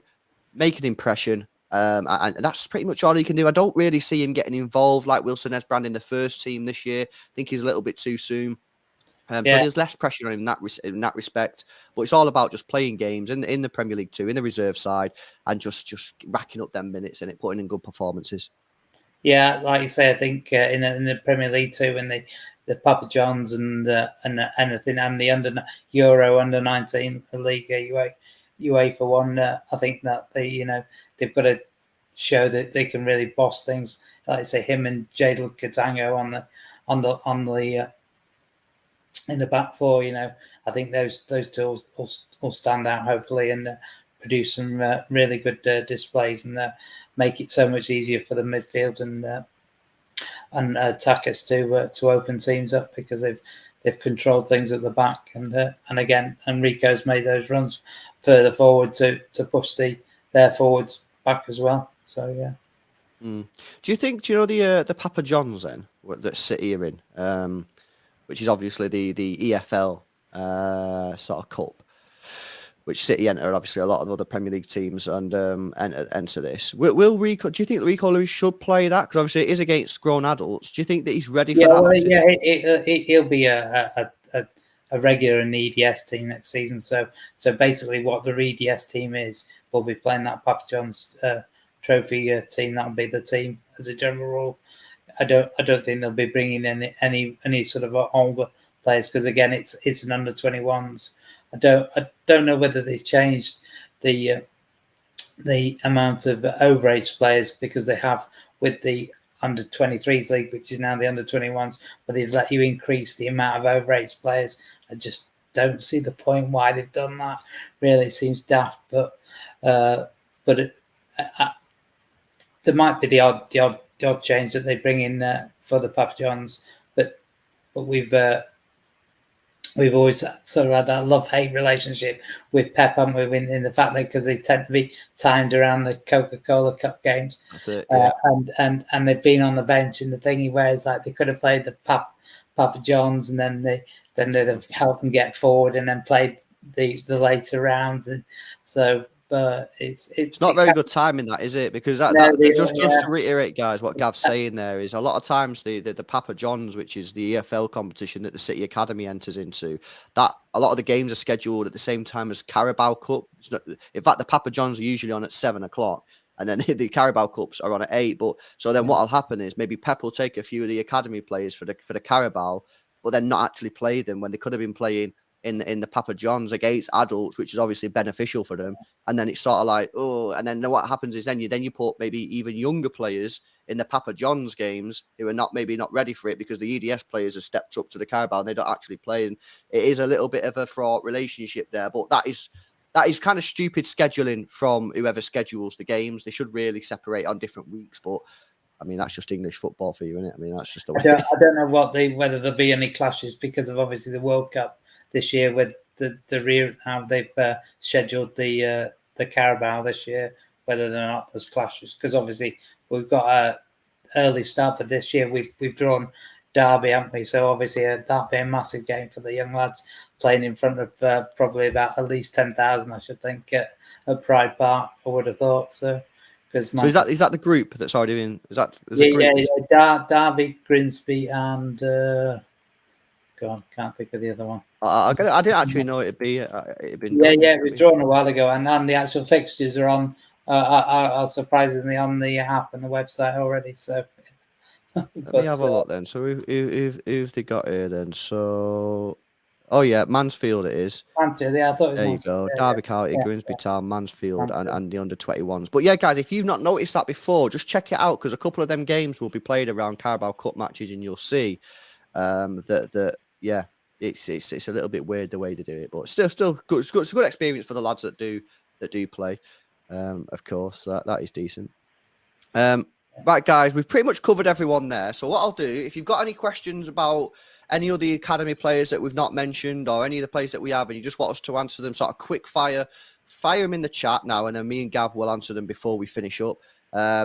make an impression. And that's pretty much all he can do. I don't really see him getting involved like Wilson Esbrand in the first team this year. I think he's a little bit too soon. So there's less pressure on him in that respect. But it's all about just playing games in the Premier League 2, in the reserve side, and just racking up them minutes and putting in good performances. Yeah, like you say, I think in the Premier League 2, when the Papa Johns and anything, and the Euro under 19 league UEFA one, I think that they've got to show that they can really boss things. Like I say, him and Jadel Katango on the in the back four, I think those two will stand out hopefully and produce some really good displays and make it so much easier for the midfield and attackers to open teams up because they've controlled things at the back and again Enrico's made those runs further forward to push their forwards back as well. So yeah. Do you the Papa Johns then that City are in? Which is obviously the EFL sort of cup, which City enter. Obviously, a lot of other Premier League teams and enter this. Will Rico? Do you think that Rico Lewis should play that? Because obviously it is against grown adults. Do you think that he's ready for that? Well, he'll be a regular in the EDS team next season. So basically, what the EDS team is, we'll be playing that Papa John's trophy team. That'll be the team as a general rule. I don't think they'll be bringing in any sort of older players because again it's an under 21s. I don't know whether they've changed the amount of overage players because they have with the under 23s league, which is now the under 21s, but they've let you increase the amount of overage players. I just don't see the point why they've done that. Really, it seems daft, but there might be the odd change that they bring in for the Papa Johns, but we've always sort of had that love-hate relationship with Pep, haven't we? In the fact that because they tend to be timed around the Coca-Cola Cup games, that's it. Yeah. And they've been on the bench in the thingy where it's like they could have played the Papa John's, and then they'd have helped them get forward, and then played the later rounds. And so, but it's not very good timing, that, is it? Because just to reiterate, guys, what Gav's saying there is a lot of times the Papa John's, which is the EFL competition that the City Academy enters into, that a lot of the games are scheduled at the same time as Carabao Cup. In fact, the Papa John's are usually on at 7:00. And then the Carabao Cups are on at 8. But so then what'll happen is maybe Pep will take a few of the academy players for the Carabao, but then not actually play them when they could have been playing in the Papa John's against adults, which is obviously beneficial for them. And then it's sort of like, and then what happens is then you put maybe even younger players in the Papa John's games who are maybe not ready for it because the EDS players have stepped up to the Carabao and they don't actually play. And it is a little bit of a fraught relationship there, but that is kind of stupid scheduling from whoever schedules the games. They should really separate on different weeks, but I mean, that's just English football for you, isn't it? I mean, that's just the way. I don't know whether there'll be any clashes because of obviously the World Cup this year with how they've scheduled the Carabao this year, whether or not there's clashes, because obviously we've got an early start, but this year we've drawn Derby, haven't we? So obviously that'll be a massive game for the young lads playing in front of probably about at least 10,000, I should think, at Pride Park. I would have thought so. So is that the group that's already been? Derby, Grimsby, and God, can't think of the other one. I didn't actually know it'd been. It was drawn a while ago, and the actual fixtures are on. Are surprisingly on the app and the website already. So let me have a look then. So who've they got here then? So Mansfield it is. Mansfield, I thought it was there Mansfield. You go. Derby County, Grimsby Town, Mansfield, and the under-21s. But yeah, guys, if you've not noticed that before, just check it out because a couple of them games will be played around Carabao Cup matches, and you'll see it's a little bit weird the way they do it, but still good. It's a good experience for the lads that do play. Of course, that is decent. Right, guys, we've pretty much covered everyone there. So what I'll do, if you've got any questions about any of the academy players that we've not mentioned or any of the players that we have, and you just want us to answer them sort of quick fire them in the chat now, and then me and Gav will answer them before we finish up.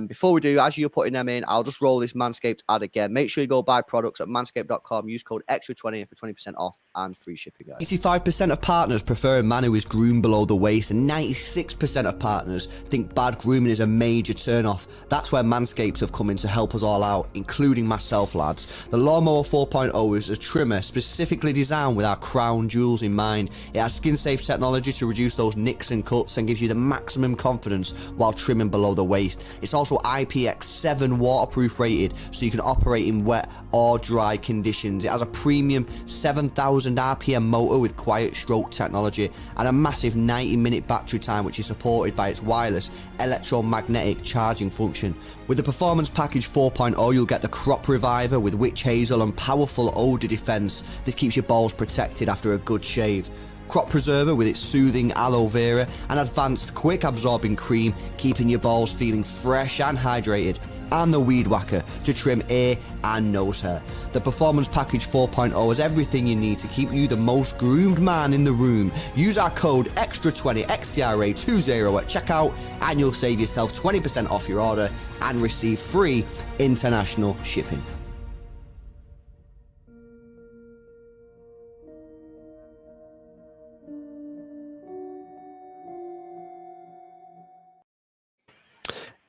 Before we do, as you're putting them in, I'll just roll this Manscaped ad again. Make sure you go buy products at manscaped.com. Use code Xtra20 for 20% off and free shipping, guys. 85% of partners prefer a man who is groomed below the waist, and 96% of partners think bad grooming is a major turn-off. That's where Manscaped have come in to help us all out, including myself, lads. The Lawnmower 4.0 is a trimmer specifically designed with our crown jewels in mind. It has skin-safe technology to reduce those nicks and cuts and gives you the maximum confidence while trimming below the waist. It's also IPX7 waterproof rated, so you can operate in wet or dry conditions. It has a premium 7,000 RPM motor with quiet stroke technology and a massive 90-minute battery time, which is supported by its wireless electromagnetic charging function. With the Performance Package 4.0, you'll get the Crop Reviver with witch hazel and powerful odor defense. This keeps your balls protected after a good shave. Crop Preserver with its soothing aloe vera and advanced quick absorbing cream, keeping your balls feeling fresh and hydrated. And the Weed Whacker to trim ear and nose hair. The Performance Package 4.0 has everything you need to keep you the most groomed man in the room. Use our code Xtra20 XTRA20 at checkout and you'll save yourself 20% off your order and receive free international shipping.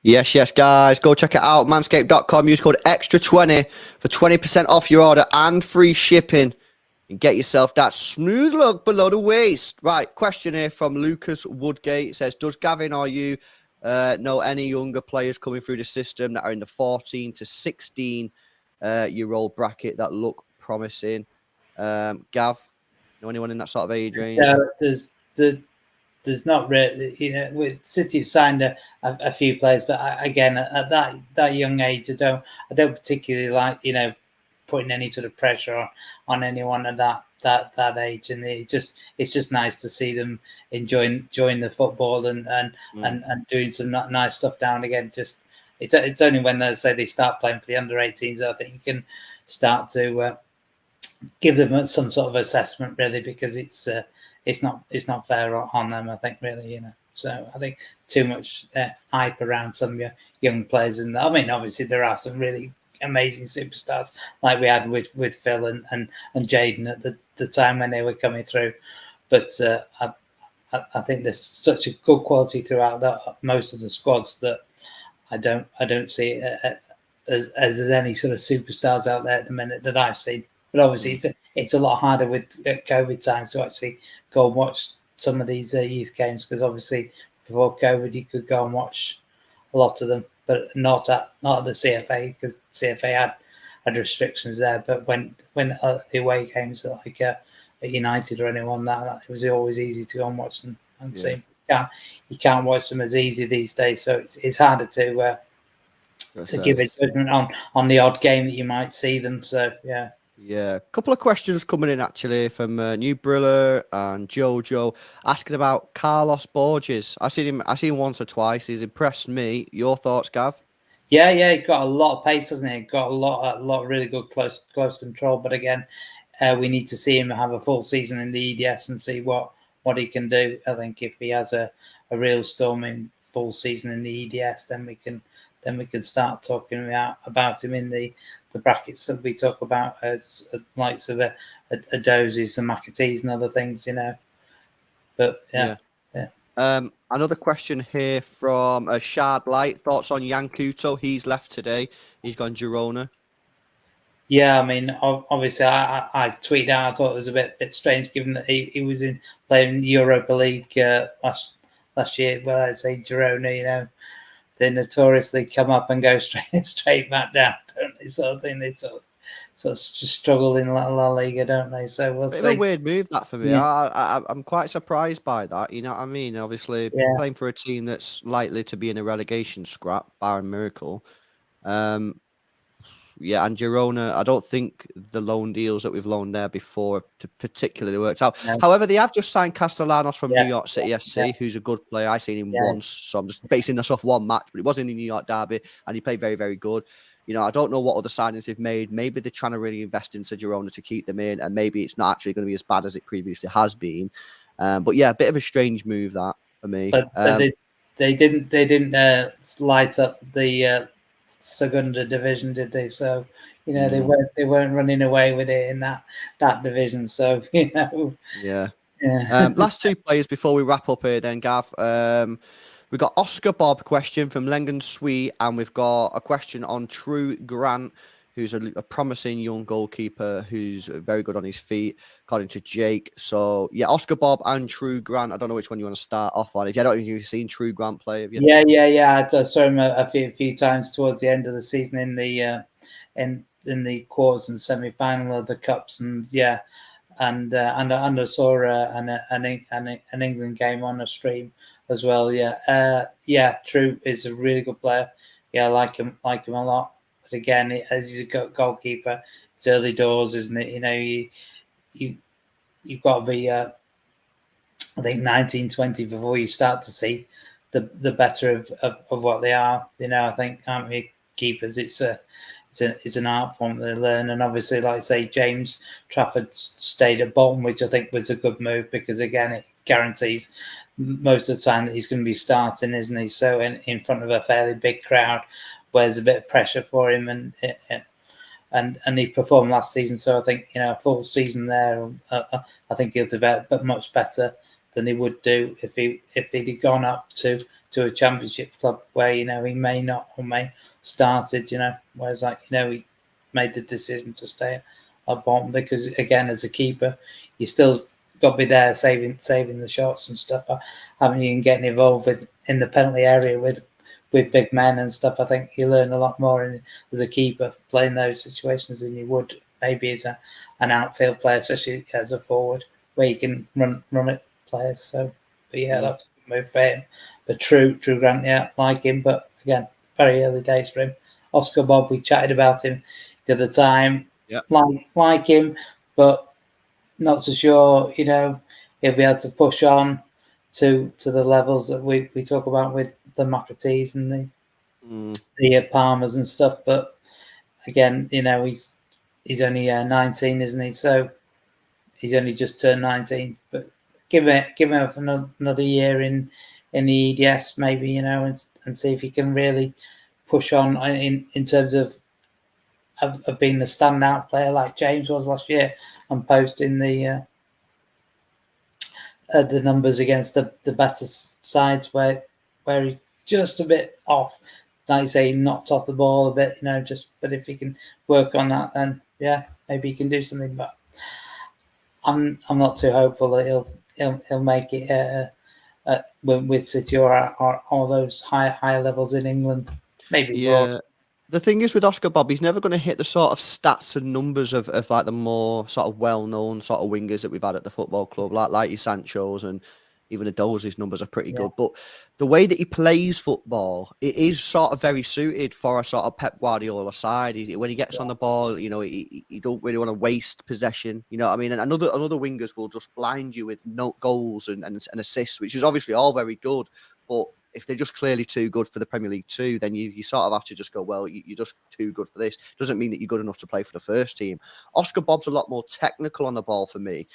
Yes, guys. Go check it out. Manscaped.com. Use code Xtra20 for 20% off your order and free shipping. And get yourself that smooth look below the waist. Right, question here from Lucas Woodgate. It says, does Gavin or you know any younger players coming through the system that are in the 14 to 16-year-old bracket that look promising? Gav, know anyone in that sort of age range? There's not really, with City have signed a few players, but again, at that young age, I don't particularly like, putting any sort of pressure on anyone at that age, and it's just nice to see them enjoying the football and doing some nice stuff down again. Just it's only when they start playing for the under-18s I think you can start to give them some sort of assessment, really, because it's not fair on them, I think, really, So I think too much hype around some young players, and I mean, obviously there are some really amazing superstars like we had with Phil and Jaden at the time when they were coming through, but I think there's such a good quality throughout most of the squads that I don't see as any sort of superstars out there at the minute that I've seen. But obviously, it's a lot harder with COVID times to actually go and watch some of these youth games, because obviously before COVID you could go and watch a lot of them, but not at the CFA, because CFA had restrictions there. But when the away games like at United or anyone that it was always easy to go and watch them and see. You can't watch them as easy these days, so it's harder to give a judgment on the odd game that you might see them. So yeah. Yeah, a couple of questions coming in actually from New Briller and Jojo asking about Carlos Borges. I seen him once or twice. He's impressed me. Your thoughts, Gav? Yeah, he got a lot of pace, hasn't he? Got a lot of really good close control. But again, we need to see him have a full season in the EDS and see what he can do. I think if he has a real storming full season in the EDS, then we can start talking about him in the brackets that we talk about as likes of a Dozies and McAtees and other things, But yeah. Another question here from Shard Light. Thoughts on Yankuto? He's left today. He's gone Girona. Yeah, I mean, obviously, I tweeted out. I thought it was a bit strange, given that he was playing Europa League last year. Well, I say Girona, they notoriously come up and go straight back down, don't they? Sort of thing. They sort of just struggle in La Liga, don't they? So we'll see. Bit of a weird move that for me. Yeah. I'm quite surprised by that. You know what I mean? Obviously, playing for a team that's likely to be in a relegation scrap, barring miracle. Yeah, and Girona, I don't think the loan deals that we've loaned there before particularly worked out. No. However, they have just signed Castellanos from New York City FC, who's a good player. I've seen him once, so I'm just basing this off one match, but it was in the New York derby, and he played very, very good. I don't know what other signings they've made. Maybe they're trying to really invest into Girona to keep them in, and maybe it's not actually going to be as bad as it previously has been. But yeah, a bit of a strange move that for me. But they didn't light up the Segunda division, did they? So they weren't running away with it in that division. So yeah. Last two players before we wrap up here, then Gav. We've got Oscar Bob question from Lengen Sweet, and we've got a question on True Grant, who's a promising young goalkeeper who's very good on his feet, according to Jake. So, yeah, Oscar Bob and True Grant. I don't know which one you want to start off on. I don't know if you've seen True Grant play. Have you? Yeah. I saw him a few times towards the end of the season in the in the quarters and semi-final of the cups, and and I saw an England game on a stream as well. True is a really good player. I like him a lot. But again, as he's a goalkeeper, it's early doors, isn't it? You've got to be I think 19, 20 before you start to see the better of what they are. I think keepers, it's an art form they learn, and obviously, like I say, James Trafford stayed at Bolton, which I think was a good move, because again, it guarantees most of the time that he's going to be starting, isn't he? So in front of a fairly big crowd, where there's a bit of pressure for him, and he performed last season. So I think a full season there, I think he'll develop much better than he would do if he'd gone up to a championship club where he may not or may started. Whereas he made the decision to stay at Bolton, because again, as a keeper, you still got to be there saving the shots and stuff. Having you and getting involved in the penalty area with big men and stuff. I think you learn a lot more as a keeper playing those situations than you would maybe as an outfield player, especially as a forward, where you can run it players. So, but that's a good move for him. But True Grant, like him, but again, very early days for him. Oscar Bob, we chatted about him the other time. Yeah. Like him, but not so sure, he'll be able to push on to the levels that we talk about with the McAtees and the Palmers and stuff. But again, he's he's only 19, isn't he? So he's only just turned 19. But give him another year in the EDS, maybe, and see if he can really push on in terms of being a standout player like James was last year and posting the numbers against the better sides where he's just a bit off. Like you say, he knocked off the ball a bit, but if he can work on that, then yeah, maybe he can do something. But I'm not too hopeful that he'll make it with City or all those higher levels in England. Maybe Yeah. The thing is with Oscar Bob, he's never going to hit the sort of stats and numbers of like the more sort of well-known sort of wingers that we've had at the football club, like your Sancho's and even Adozzi's numbers are pretty good. But the way that he plays football, it is sort of very suited for a sort of Pep Guardiola side. When he gets on the ball, he don't really want to waste possession. You know what I mean? And another wingers will just blind you with no goals and assists, which is obviously all very good, but if they're just clearly too good for the Premier League 2, then you sort of have to just go, well, you're just too good for this. Doesn't mean that you're good enough to play for the first team. Oscar Bob's a lot more technical on the ball for me.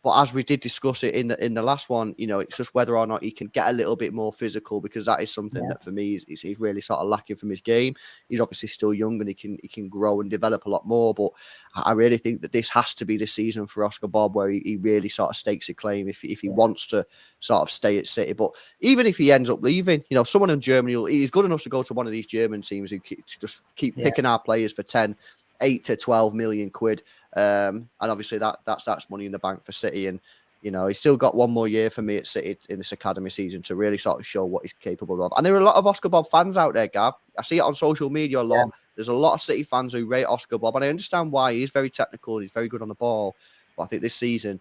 But as we did discuss it in the last one, it's just whether or not he can get a little bit more physical, because that is something that for me is really sort of lacking from his game. He's obviously still young and he can grow and develop a lot more. But I really think that this has to be the season for Oscar Bob where he really sort of stakes a claim if he wants to sort of stay at City. But even if he ends up leaving, someone in Germany, he's good enough to go to one of these German teams who just keep picking our players for 8 to 12 million quid. And obviously that's money in the bank for City. And, he's still got one more year for me at City in this academy season to really sort of show what he's capable of. And there are a lot of Oscar Bob fans out there, Gav. I see it on social media a lot. There's a lot of City fans who rate Oscar Bob, and I understand why. He's very technical. He's very good on the ball. But I think this season,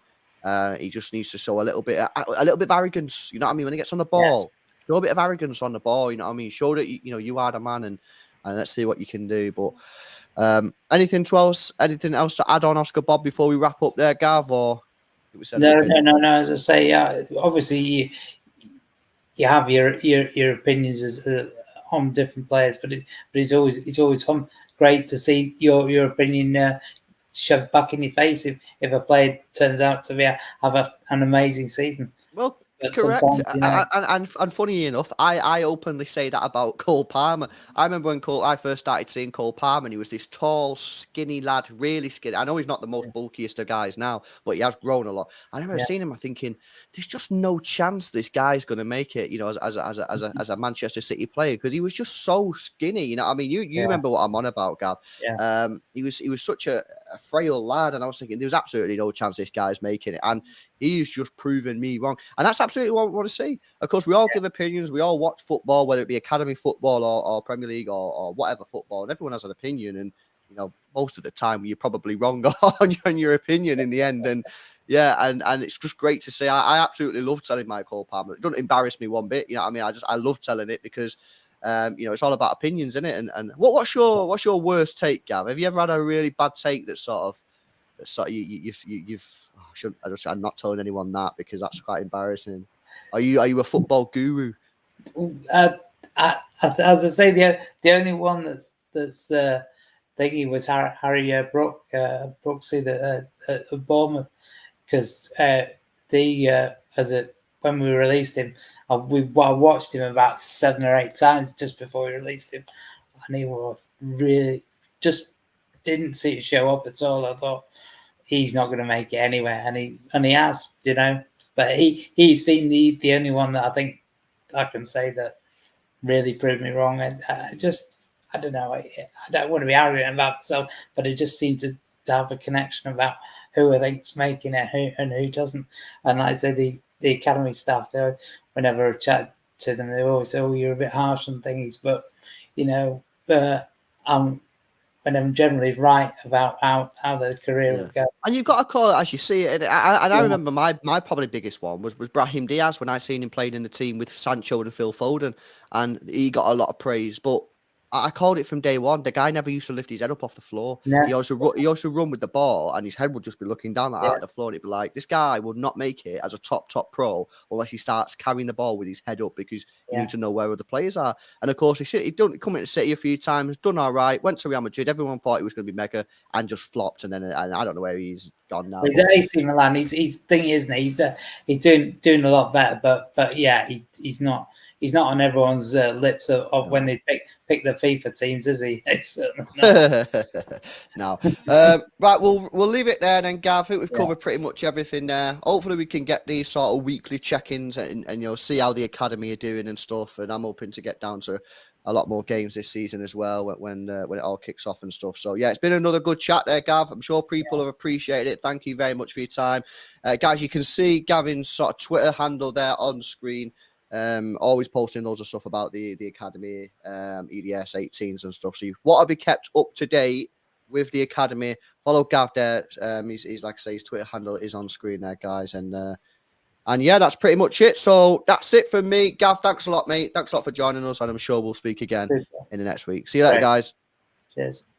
he just needs to show a little bit of arrogance. You know what I mean? When he gets on the ball, show a bit of arrogance on the ball. You know what I mean? Show that you are the man, and let's see what you can do. But anything else to add on Oscar Bob before we wrap up there, Gav? Or no. As I say, obviously you have your opinions on different players, but it's always great to see your opinion shoved back in your face if a player turns out to have an amazing season. Well, correct. And funny enough, I openly say that about Cole Palmer. I remember when I first started seeing Cole Palmer, and he was this tall, skinny lad, really skinny. I know he's not the most bulkiest of guys now, but he has grown a lot. I remember seeing him, I'm thinking, there's just no chance this guy's going to make it, as a Manchester City player, because he was just so skinny. You know, I mean, you remember what I'm on about, Gav. He was such a frail lad, and I was thinking, there's absolutely no chance this guy's making it. And he's just proven me wrong. And that's absolutely what we want to see. Of course, we all give opinions. We all watch football, whether it be academy football or Premier League or whatever football. And everyone has an opinion. And, most of the time you're probably wrong on your opinion in the end. And and it's just great to see. I absolutely love telling my Cole Palmer. It doesn't embarrass me one bit. You know what I mean? I love telling it because, it's all about opinions, isn't it? And what's your worst take, Gav? Have you ever had a really bad take that I'm not telling anyone that because that's quite embarrassing. Are you a football guru? As I say, the only one that's thinking was Harry Brooksy at Bournemouth, because when we released him, I watched him about 7 or 8 times just before we released him, and he was really just didn't see it show up at all. I thought, he's not going to make it anywhere, and he has, but he's been the only one that I think I can say that really proved me wrong. And I don't know, I don't want to be arrogant about myself, but it just seemed to have a connection about who I think's making it and who doesn't. And like I say, the academy staff, whenever I chat to them, they always say, "Oh, you're a bit harsh on things," but when I'm generally right about how their career would go. And you've got to call it as you see it. And I remember my probably biggest one was Brahim Diaz when I seen him playing in the team with Sancho and Phil Foden, and he got a lot of praise. But I called it from day one. The guy never used to lift his head up off the floor. No. He also run with the ball, and his head would just be looking down like that at the floor. And he'd be like, "This guy will not make it as a top pro unless he starts carrying the ball with his head up, because you need to know where other players are." And of course, he done come into City a few times, done all right, went to Real Madrid. Everyone thought he was going to be mega, and just flopped. And then I don't know where he's gone now. He's at AC Milan. He's thinking, isn't he? He's doing a lot better, but yeah, he's not. He's not on everyone's lips of when they pick the FIFA teams, is he? No. Right, we'll leave it there then, Gav. I think we've covered pretty much everything there. Hopefully we can get these sort of weekly check-ins and see how the academy are doing and stuff. And I'm hoping to get down to a lot more games this season as well when it all kicks off and stuff. So yeah, it's been another good chat there, Gav. I'm sure people have appreciated it. Thank you very much for your time. Guys, you can see Gavin's sort of Twitter handle there on screen. Always posting loads of stuff about the academy, EDS 18s and stuff. So you want to be kept up to date with the academy. Follow Gav there. He's like I say, his Twitter handle is on screen there, guys. And yeah, that's pretty much it. So that's it from me. Gav, thanks a lot, mate. Thanks a lot for joining us, and I'm sure we'll speak again in the next week. See you later, guys. Cheers.